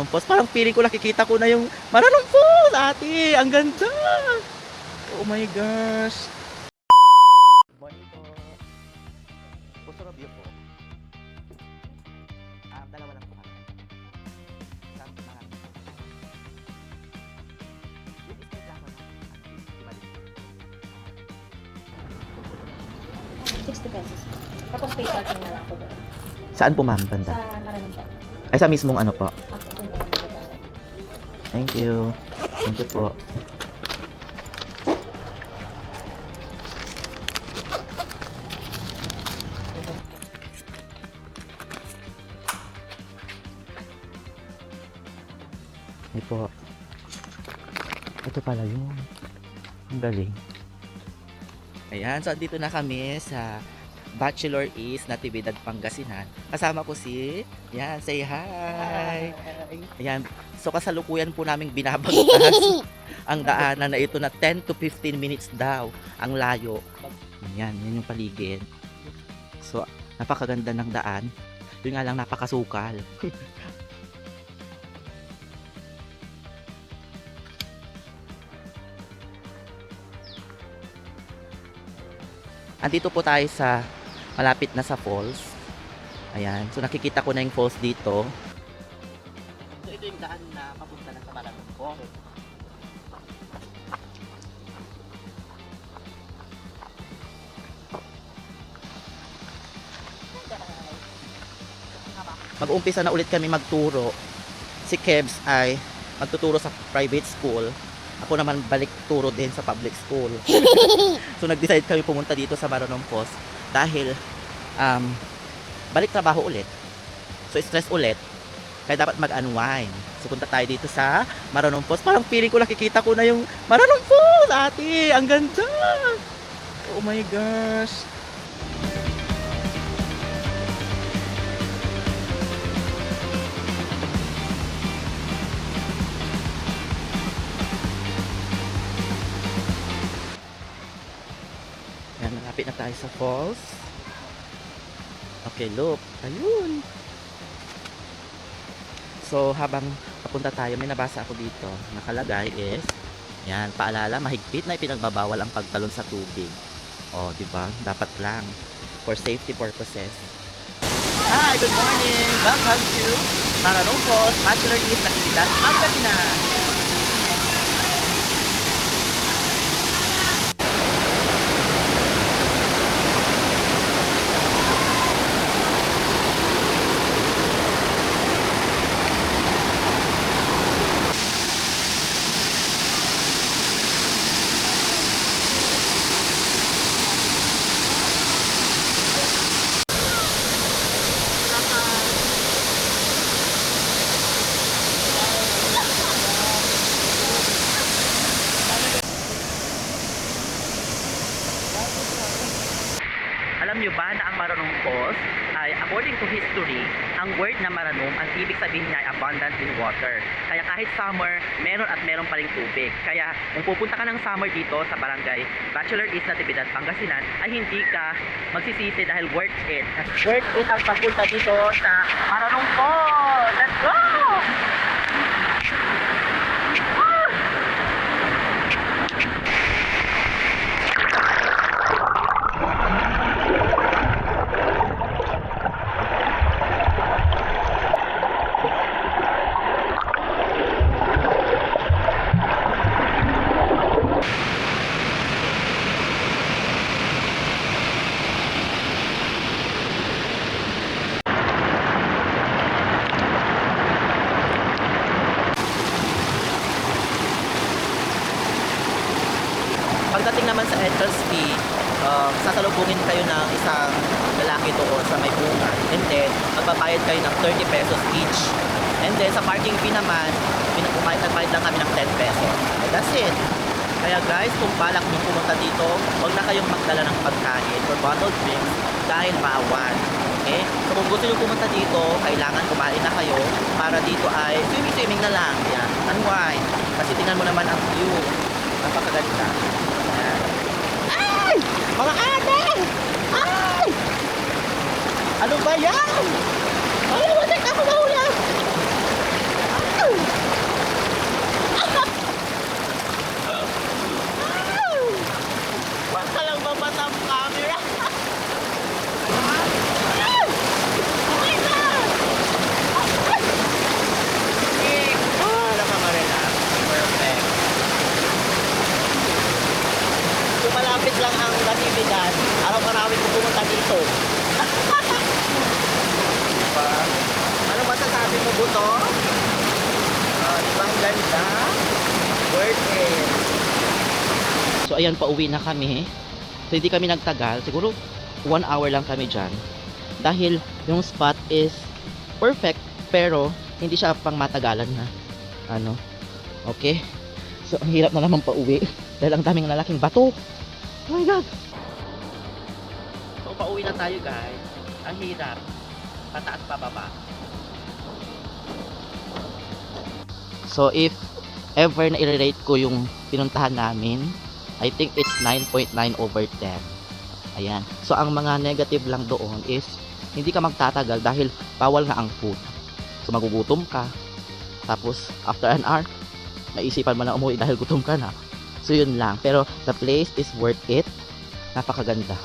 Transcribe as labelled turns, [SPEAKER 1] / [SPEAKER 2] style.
[SPEAKER 1] Tapos parang feeling ko nakikita ko na yung Maranumpos, ate. Ang ganda. Oh my gosh. Morning po. Gusto na view po. Dalawa lang po kami. Saan po marami po? Yung isang plano na. Di ba din?
[SPEAKER 2] 60 pesos. Tapos pay parking na lang po doon.
[SPEAKER 1] Saan po ma'am banda?
[SPEAKER 2] Sa Maranumpos.
[SPEAKER 1] Ay sa mismong ano po?
[SPEAKER 2] Ako po yung nagdadala.
[SPEAKER 1] Thank you. Thank you po. Ay po. Ito pala yun. Ang galing. Ayan, so dito na kami sa Bachelor East Natividad, Pangasinan. Kasama ko si, yan, say hi. Ayan, so kasalukuyan po naming binabagtas ang daanan na ito na 10 to 15 minutes daw ang layo. Ayan, yan yung paligid. So, napakaganda ng daan. Yun nga lang, napakasukal. Andito po tayo sa malapit na sa falls. Ayan. So nakikita ko na yung falls dito. So ito yung daan na papunta na sa Maranumpos. Mag-umpisa na ulit kami magturo. Si Kebs ay magtuturo sa private school. Ako naman balik turo din sa public school. So nag-decide kami pumunta dito sa Maranumpos dahil balik trabaho ulit. So stress ulit. Kaya dapat mag-unwind. So punta tayo dito sa Maranumpos. Parang feeling ko nakikita ko na yung Maranumpos, ate. Ang ganda. Oh my gosh. Ayan, malapit na tayo sa falls. Okay, look. Ayun. So, habang papunta tayo, may nabasa ako dito. Nakalagay is, yan, paalala, mahigpit na ipinagbabawal ang pagtalon sa tubig. O, di ba? Dapat lang. For safety purposes. Hi, good morning! Welcome to Maranumpos, Bachelor East Natividad, Pangasinan. Alam nyo ba na ang Maranumpos ay according to history, ang word na Maranum, ang ibig sabihin niya ay abundant in water. Kaya kahit summer, meron at meron pa ring tubig. Kaya kung pupunta ka ng summer dito sa barangay Bachelor East Natividad, Pangasinan, ay hindi ka magsisisi dahil worth it. Worth it ang pagpunta dito sa Maranumpos! Let's go! Pagdating naman sa entrance fee, sasalubungin kayo ng isang lalaki doon sa may bunga. And then, magbabayad kayo ng 30 pesos each. And then, sa parking fee naman, nagbayad lang kami ng 10 pesos. That's it. Kaya guys, kung balak nyo pumunta dito, huwag na kayong magdala ng pagkain or bottled drinks dahil bawal. Okay? So kung gusto nyo pumunta dito, kailangan kumain na kayo para dito ay swimming na lang. Yan. Unwind. Kasi tingnan mo naman ang view. Napakaganda. Yan. Ay! Mga ate! Ay! Ano ba yan? Ay, wala ka ako mahula! ganda. Worth it. So ayan, pauwi na kami. So hindi kami nagtagal. Siguro 1 hour lang kami dyan. Dahil yung spot is perfect, pero hindi siya pang matagalan na. Ano? Okay? So ang hirap na naman pauwi. Dahil ang daming lalaking bato. Oh my God! So pauwi na tayo guys. Ang hirap. Pataas pababa. So if ever na i-rate ko yung pinuntahan namin, I think it's 9.9 over 10. Ayan. So ang mga negative lang doon is hindi ka magtatagal dahil bawal nga ang food. So magugutom ka. Tapos after an hour, naisipan mo na umuwi dahil gutom ka na. So yun lang. Pero the place is worth it. Napakaganda.